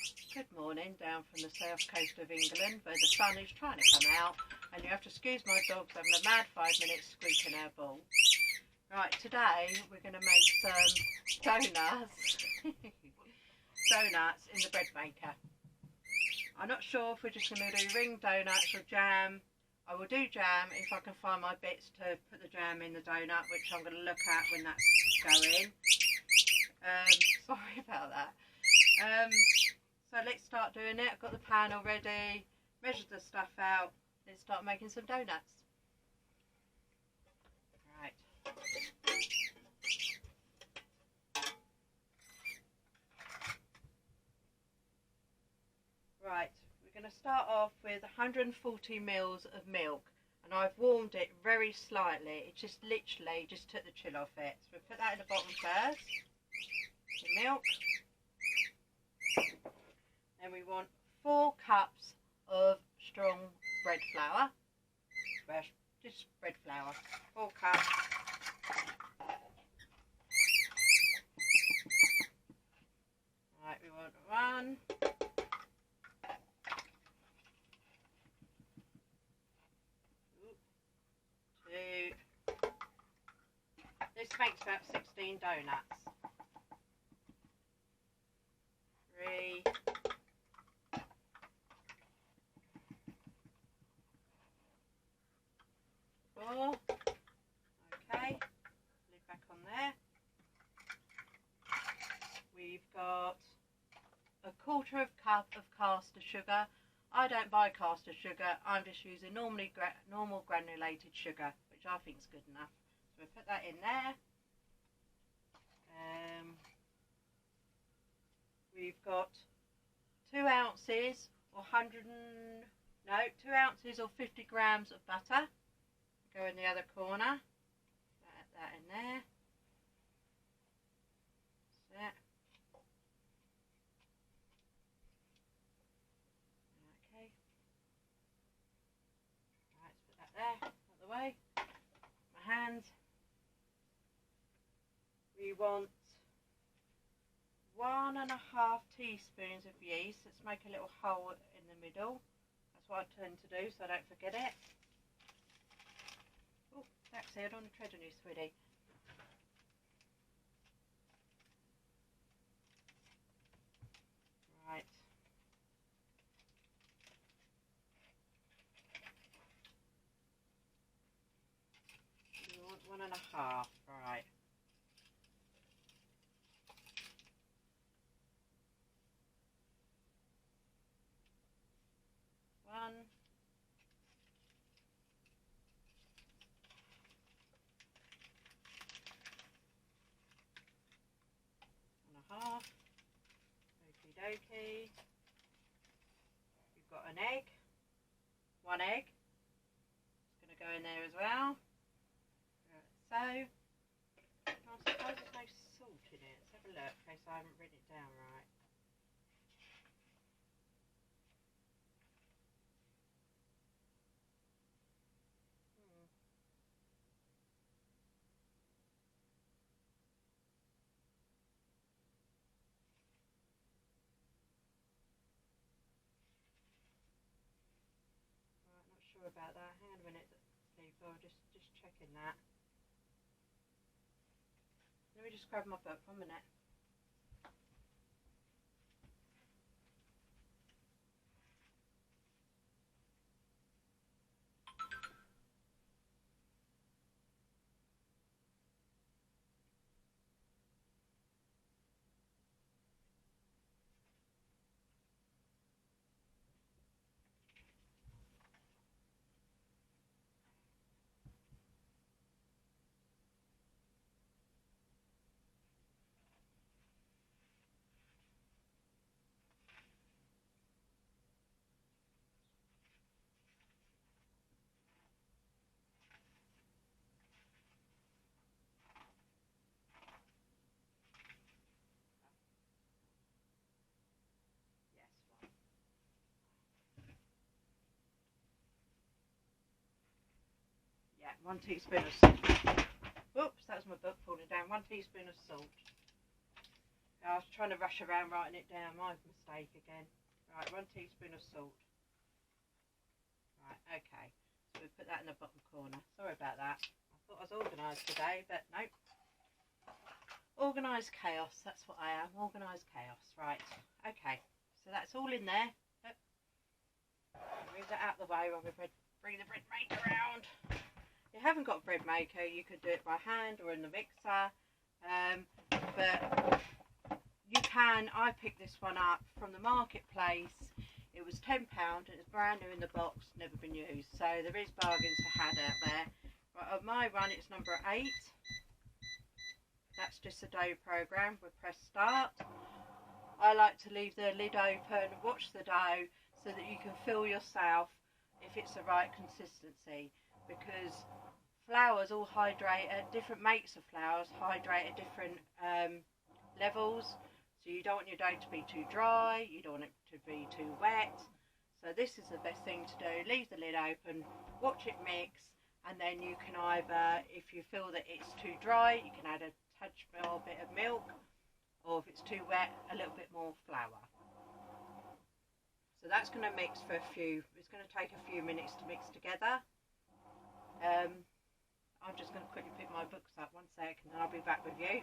Good morning down from the south coast of England where the sun is trying to come out and you have to excuse my dogs having a mad 5 minutes squeaking our ball. Right, today we're going to make some donuts, donuts in the bread maker. I'm not sure if we're just going to do ring donuts or jam. I will do jam if I can find my bits to put the jam in the donut, which I'm going to look at when that's going. Sorry about that. So let's start doing it. I've got the pan already, measured the stuff out. Let's start making some donuts. Right. Right, we're going to start off with 140 mils of milk, and I've warmed it very slightly. It just literally just took the chill off it. So we'll put that in the bottom first, the milk. Then we want 4 cups of strong bread flour, just bread flour, 4 cups. Right, we want 1, 2, this makes about 16 donuts, 3, 4, okay, lid back on there. We've got 1/4 cup of caster sugar. I don't buy caster sugar, I'm just using normal granulated sugar, which I think is good enough. So we'll put that in there. We've got 2 ounces or 2 ounces or 50 grams of butter. Go in the other corner. Put that in there. That's it. Okay. Right, let's put that there, out of the way. My hands. We want 1.5 teaspoons of yeast. Let's make a little hole in the middle. That's what I tend to do so I don't forget it. Oh, taxi, I don't want to tread on you, sweetie. Right. You want 1.5, right. 1, 1.5. Okie dokie. You've got an egg. 1 egg. It's going to go in there as well. So, I suppose there's no salt in it. Let's have a look in case I haven't written it down right. Right, not sure about that. Hang on a minute, people. Just checking that. Let me just grab my book. 1 minute. Yeah, 1 teaspoon of salt. Oops, that was my book falling down. 1 teaspoon of salt. I was trying to rush around writing it down. My mistake again. Right, 1 teaspoon of salt. Right, okay. So we put that in the bottom corner. Sorry about that. I thought I was organised today, but nope. Organised chaos. That's what I am. Organised chaos. Right. Okay. So that's all in there. Yep. Move that out of the way while we bring the bread maker around. If you haven't got a bread maker, you could do it by hand or in the mixer. But you can. I picked this one up from the marketplace. It was £10 and it's brand new in the box, never been used. So there is bargains to had out there. Right, on my one, it's number 8. That's just a dough program. We press start. I like to leave the lid open, watch the dough so that you can feel yourself if it's the right consistency, because flours all hydrate at different makes of flours, hydrate at different levels. So you don't want your dough to be too dry, you don't want it to be too wet. So this is the best thing to do. Leave the lid open, watch it mix, and then you can either, if you feel that it's too dry, you can add a touch more bit of milk, or if it's too wet, a little bit more flour. So that's going to mix for it's going to take a few minutes to mix together. I'm just going to quickly pick my books up, 1 sec, and then I'll be back with you.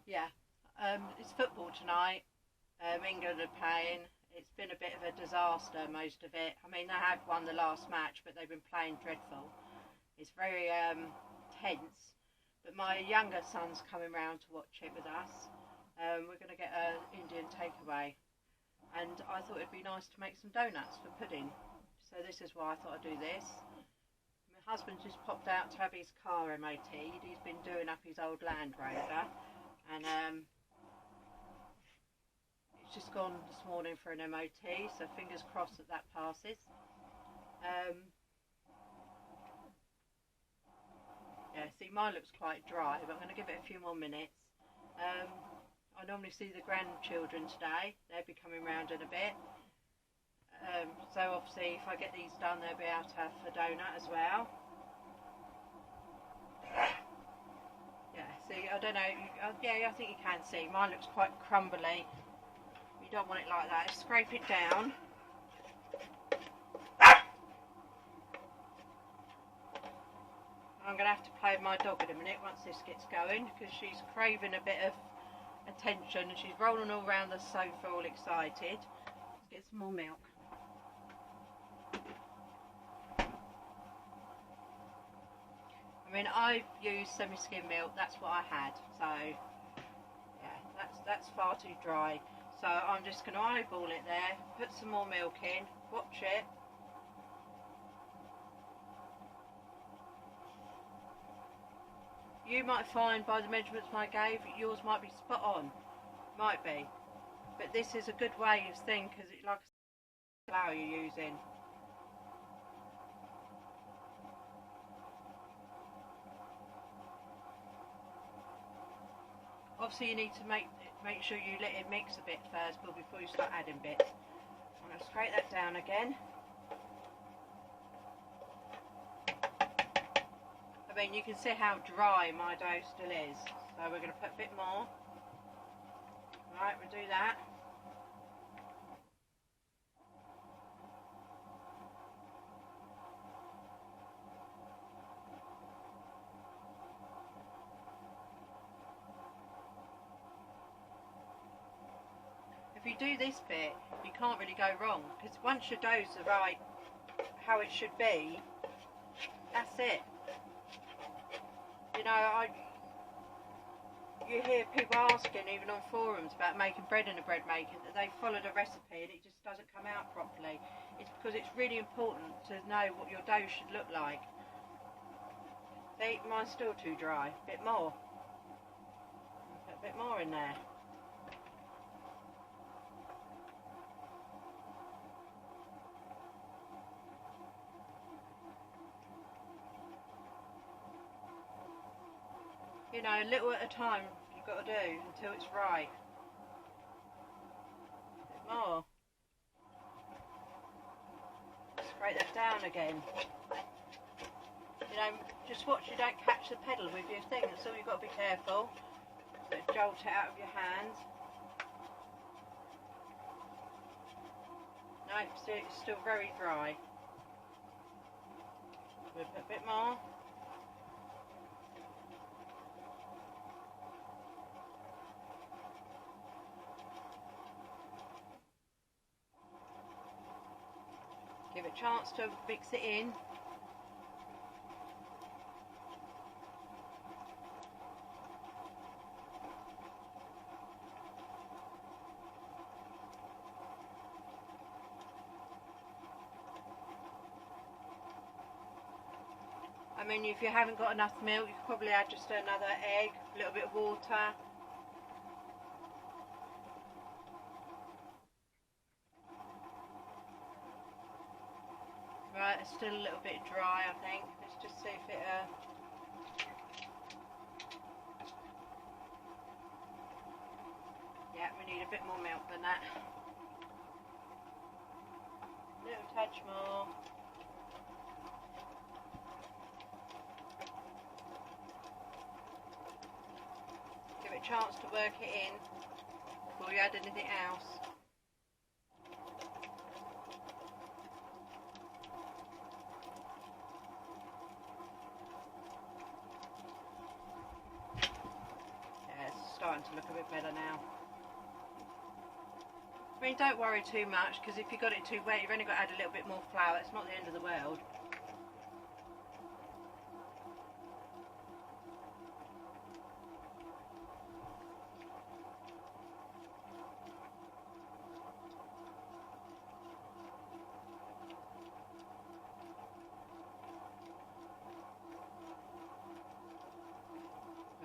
Yeah, it's football tonight. England are playing. It's been a bit of a disaster, most of it. I mean, they have won the last match, but they've been playing dreadful. It's very tense. But my younger son's coming round to watch it with us. We're going to get an Indian takeaway. And I thought it'd be nice to make some donuts for pudding. So this is why I thought I'd do this. My husband just popped out to have his car MOT'd. He's been doing up his old Land Rover. And it's just gone this morning for an MOT, so fingers crossed that passes. Yeah, see, mine looks quite dry, but I'm going to give it a few more minutes. I normally see the grandchildren today. They'll be coming round in a bit. So obviously, if I get these done, they'll be able to have a donut as well. See, I don't know, yeah, I think you can see, mine looks quite crumbly. You don't want it like that. Scrape it down. I'm going to have to play with my dog in a minute once this gets going, because she's craving a bit of attention and she's rolling all around the sofa all excited. Let's get some more milk. I mean, I've used semi-skim milk, that's what I had, so yeah, that's far too dry. So I'm just going to eyeball it there, put some more milk in, watch it. You might find by the measurements I gave, yours might be spot on, might be. But this is a good way of thinking, because it's like a flour you're using. Obviously you need to make sure you let it mix a bit first before you start adding bits. I'm going to scrape that down again. I mean, you can see how dry my dough still is. So we're going to put a bit more. Right, we'll do that. If you do this bit, you can't really go wrong, because once your dough's the right, how it should be, that's it. You know, you hear people asking, even on forums, about making bread in a bread maker, that they followed a recipe and it just doesn't come out properly. It's because it's really important to know what your dough should look like. See, mine's still too dry. A bit more. Put a bit more in there. you know, a little at a time you've got to do until it's right. A bit more. Scrape that down again. You know, just watch you don't catch the pedal with your thing. That's all you've got to be careful. Don't jolt it out of your hand. No, it's still very dry. We'll put a bit more. Give it a chance to mix it in. I mean, if you haven't got enough milk, you could probably add just another egg, a little bit of water. Right, it's still a little bit dry, I think. Let's just see if it... Yeah, we need a bit more milk than that. A little touch more. Give it a chance to work it in before you add anything else. Starting to look a bit better now. I mean, don't worry too much, because if you got it too wet, you've only got to add a little bit more flour. It's not the end of the world.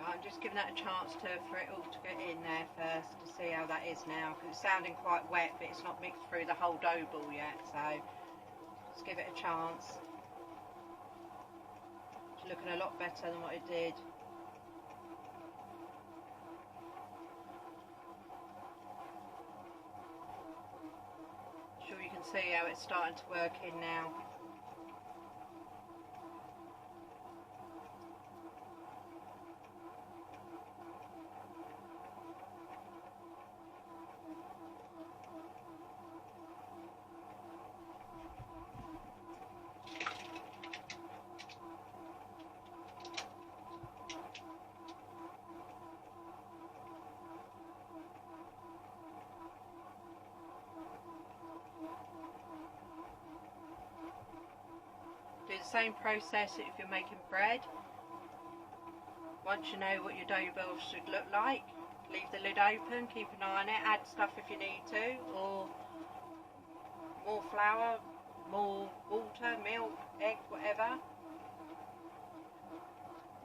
I'm just giving that a chance for it all to get in there first to see how that is now, because it's sounding quite wet, but it's not mixed through the whole dough ball yet, so just give it a chance. It's looking a lot better than what it did. Sure, you can see how it's starting to work in now. Do the same process if you're making bread. Once you know what your dough ball should look like, leave the lid open, keep an eye on it, add stuff if you need to, or more flour, more water, milk, egg, whatever.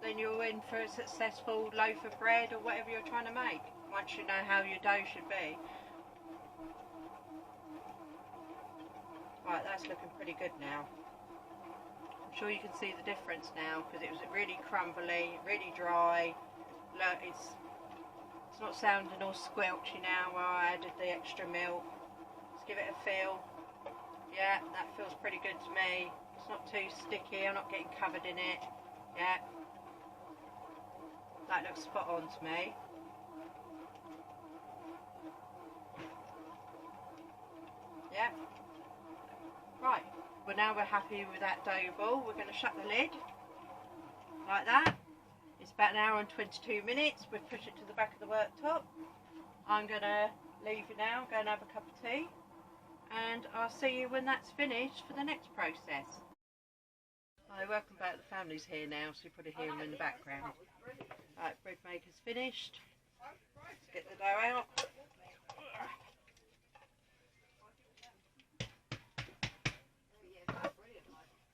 Then you're in for a successful loaf of bread or whatever you're trying to make, once you know how your dough should be. Right, that's looking pretty good now. I'm sure you can see the difference now, because it was really crumbly, really dry. Look, it's not sounding all squelchy now where I added the extra milk. Let's give it a feel. Yeah, that feels pretty good to me. It's not too sticky, I'm not getting covered in it. Yeah, that looks spot on to me. Yeah. Right, well now we're happy with that dough ball. We're going to shut the lid like that. It's about an hour and 22 minutes. We've pushed it to the back of the worktop. I'm going to leave you now, go and have a cup of tea, and I'll see you when that's finished for the next process. Hi, welcome back. The family's here now, so you probably hear them in the background. Right, bread maker's finished. Let's get the dough out.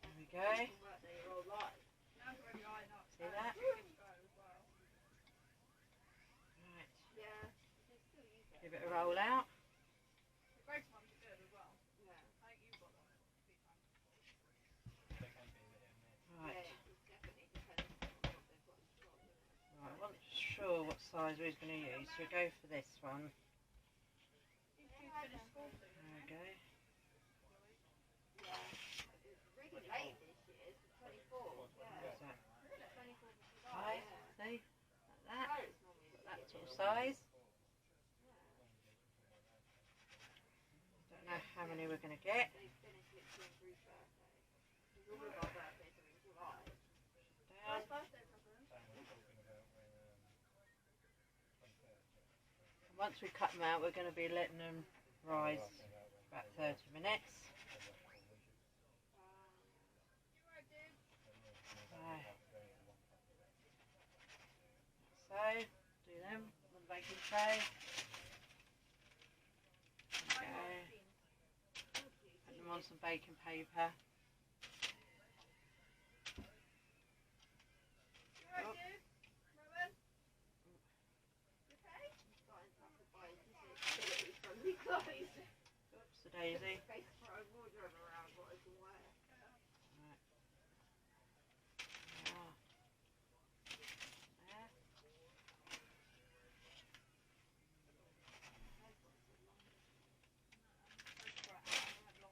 There we go. See that? Right. Give it a roll out. Right, size he's going to use. So go for this one. There we go. Really late this year, it's the 24th. What's that? 5, see? Like that. That sort of size. Don't know how many we're going to get. Down. Once we cut them out, we're going to be letting them rise about 30 minutes. So, do them on the baking tray. Okay. Put them on some baking paper. Oops, the daisy. Right.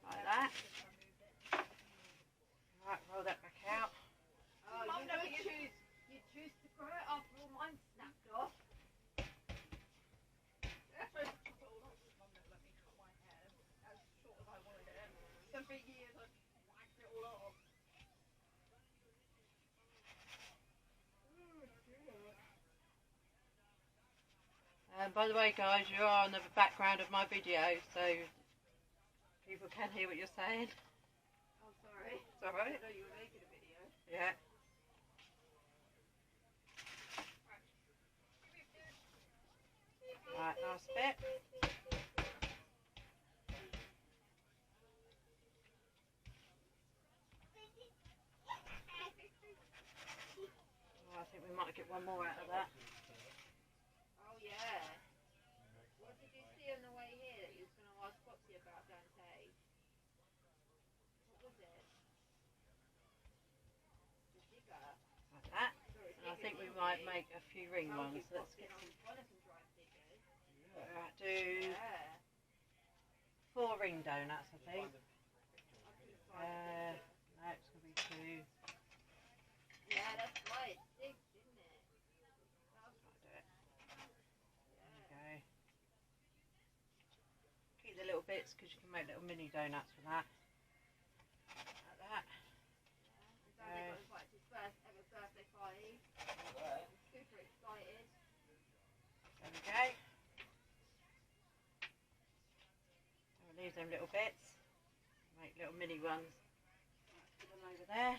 Like that. Right, roll that back out. Oh, you choose to grow it after all mine snapped off. So for years I've whacked it all off. By the way, guys, you are on the background of my video, so people can hear what you're saying. Oh, sorry. It's alright. I thought you were making a video. Yeah. Right, last bit. Oh, I think we might get one more out of that. Oh, yeah. What did you see on the way here that you was going to ask Foxy about, Dante? What was it? The digger. Like that. And I think we might make a few ring ones. Let's get some. Right, do 4 ring doughnuts, I think. No, it's going to be 2. Yeah, that's right. It's big, isn't it? I'll do it. There you go. Keep the little bits because you can make little mini donuts with that. Like that. Daddy got invited to his first ever birthday party. I'm super excited. There we go. And we'll leave them little bits. Make little mini ones. Put them over there.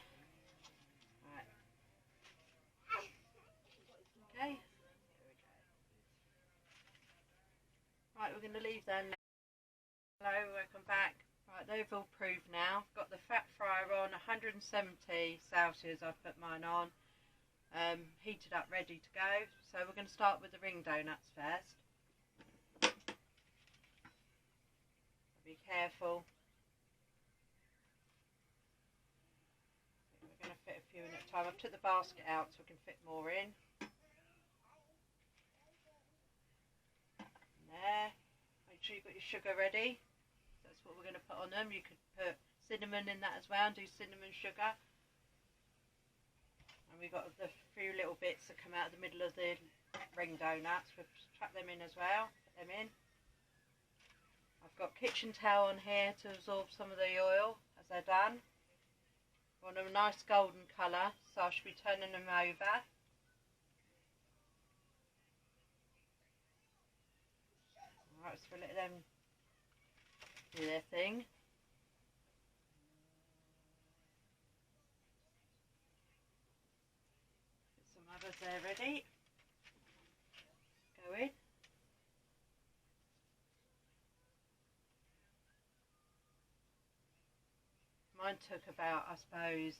Right. Okay. There we go. Right, we're going to leave them now. Hello, welcome back. Right, they've all proved now. Got the fat fryer on 170 Celsius. I've put mine on. Heated up, ready to go. So we're going to start with the ring donuts first. Be careful. We're going to fit a few in at a time. I've took the basket out so we can fit more in. There. Make sure you've got your sugar ready. That's what we're going to put on them. You could put cinnamon in that as well and do cinnamon sugar. And we've got the few little bits that come out of the middle of the ring donuts. We'll chuck them in as well. Put them in. I've got kitchen towel on here to absorb some of the oil as they're done. I want a nice golden colour, so I should be turning them over. Alright, so we'll let them do their thing. Get some others there ready. Go in. Mine took about, I suppose,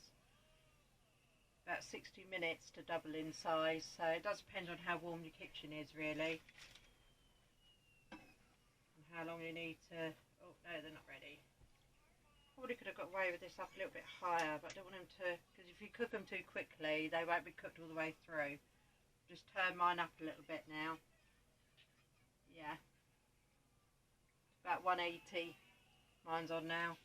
about 60 minutes to double in size, so it does depend on how warm your kitchen is really. And how long you need to, oh no, they're not ready. Probably could have got away with this up a little bit higher, but I don't want them to, because if you cook them too quickly, they won't be cooked all the way through. Just turn mine up a little bit now. Yeah. About 180. Mine's on now.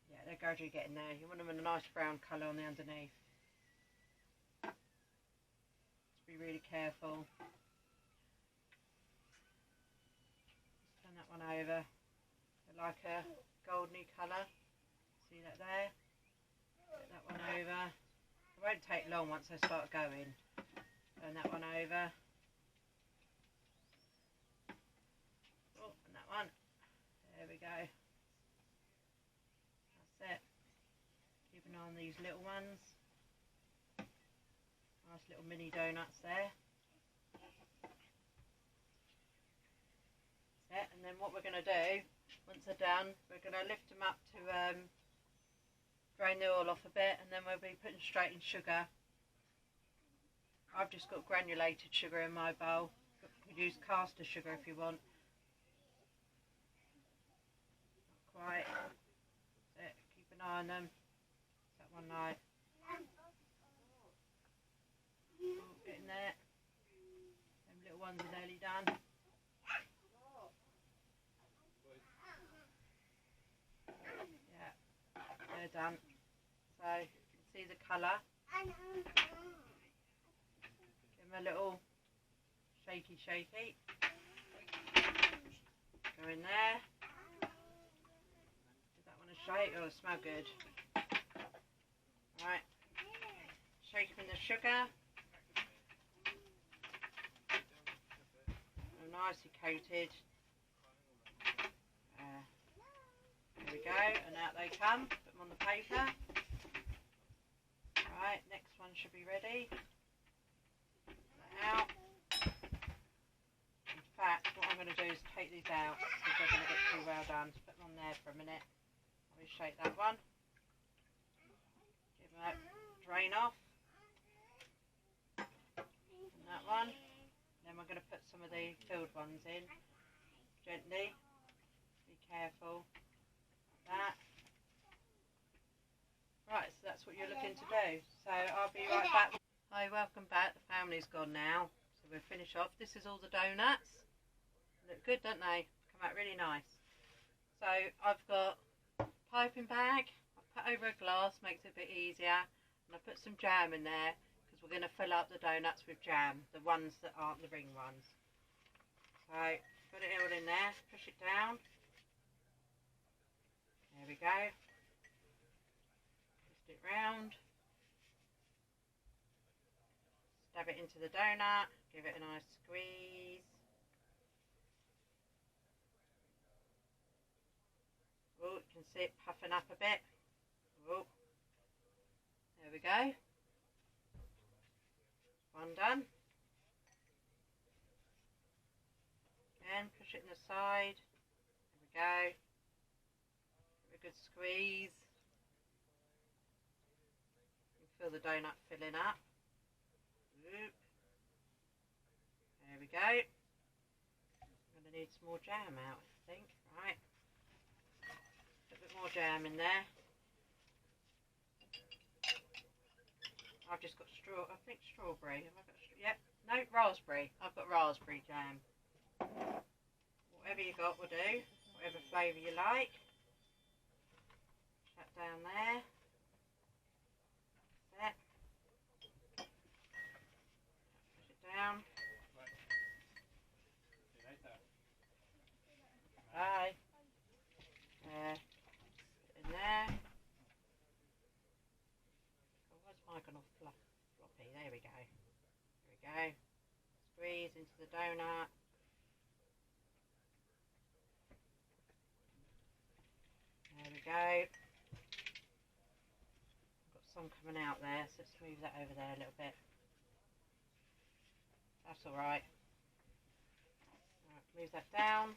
Yeah, they're gradually getting there. You want them in a nice brown colour on the underneath. Just be really careful. Just turn that one over. I like a goldeny colour. See that there? Get that one over. It won't take long once I start going. Turn that one over. Oh, and that one. There we go. That's it. Keep an eye on these little ones. Nice little mini donuts there. That's it. And then what we're going to do, once they're done, we're going to lift them up to drain the oil off a bit, and then we'll be putting straight in sugar. I've just got granulated sugar in my bowl. You could use caster sugar if you want. Not quite. That's it. Keep an eye on them. That one right. Oh, getting there. Them little ones are nearly done. Yeah, they're done. So you can see the colour. Give them a little shaky. Go in there. Give that one a shake. Oh, it smells good. Right. Shake them in the sugar. They're nicely coated. There we go, and out they come. Put them on the paper. Right, next one should be ready. Put that out. In fact, what I'm going to do is take these out because they're going to get too well done. So put them on there for a minute. I'll shake that one. Give them a drain off. And that one. Then we're going to put some of the filled ones in. Gently. Be careful. That. Right, so that's what you're looking to do. So I'll be right back. Hi, welcome back. The family's gone now, so we'll finish off. This is all the donuts. Look good, don't they? Come out really nice. So I've got a piping bag. I've put over a glass, makes it a bit easier. And I put some jam in there because we're going to fill up the donuts with jam, the ones that aren't the ring ones. So put it all in there, push it down. There we go. Twist it round. Stab it into the donut. Give it a nice squeeze. Oh, you can see it puffing up a bit. Oh, there we go. One done. Again, push it in the side. There we go. Give it a good squeeze. You can feel the donut filling up. Oop. There we go. I'm going to need some more jam out, I think. Right. Put a bit more jam in there. I've just got I think strawberry. Have I got yep. No, raspberry. I've got raspberry jam. Whatever you got will do. Whatever flavour you like. That down there. That's it. Push it down. Bye. There. Put it in there. Oh, where's mine gone off floppy? There we go. There we go. Squeeze into the donut. There we go. Got some coming out there, so let's move that over there a little bit. That's alright. Right, move that down.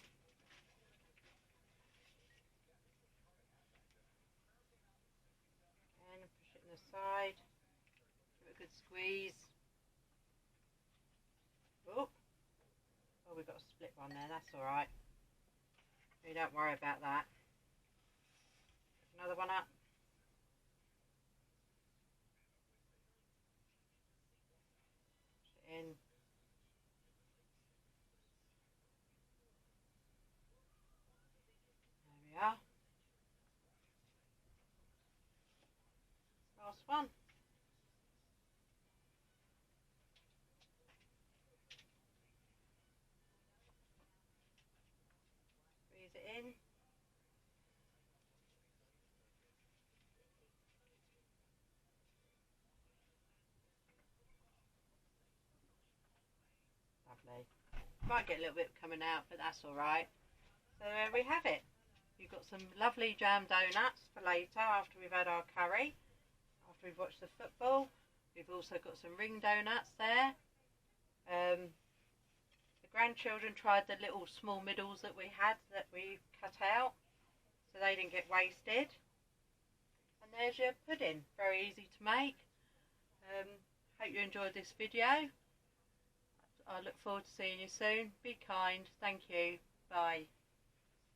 Again, push it in the side. Give it a good squeeze. Oh, we've got a split one there, that's alright. So you don't worry about that. Another one up. Push it in. There we are. Last one. Squeeze it in. Lovely. Might get a little bit coming out, but that's alright. So there we have it. You've got some lovely jam donuts for later after we've had our curry, after we've watched the football. We've also got some ring donuts there. The grandchildren tried the little small middles that we had that we cut out, so they didn't get wasted. And there's your pudding, very easy to make. Hope you enjoyed this video. I look forward to seeing you soon. Be kind. Thank you. Bye.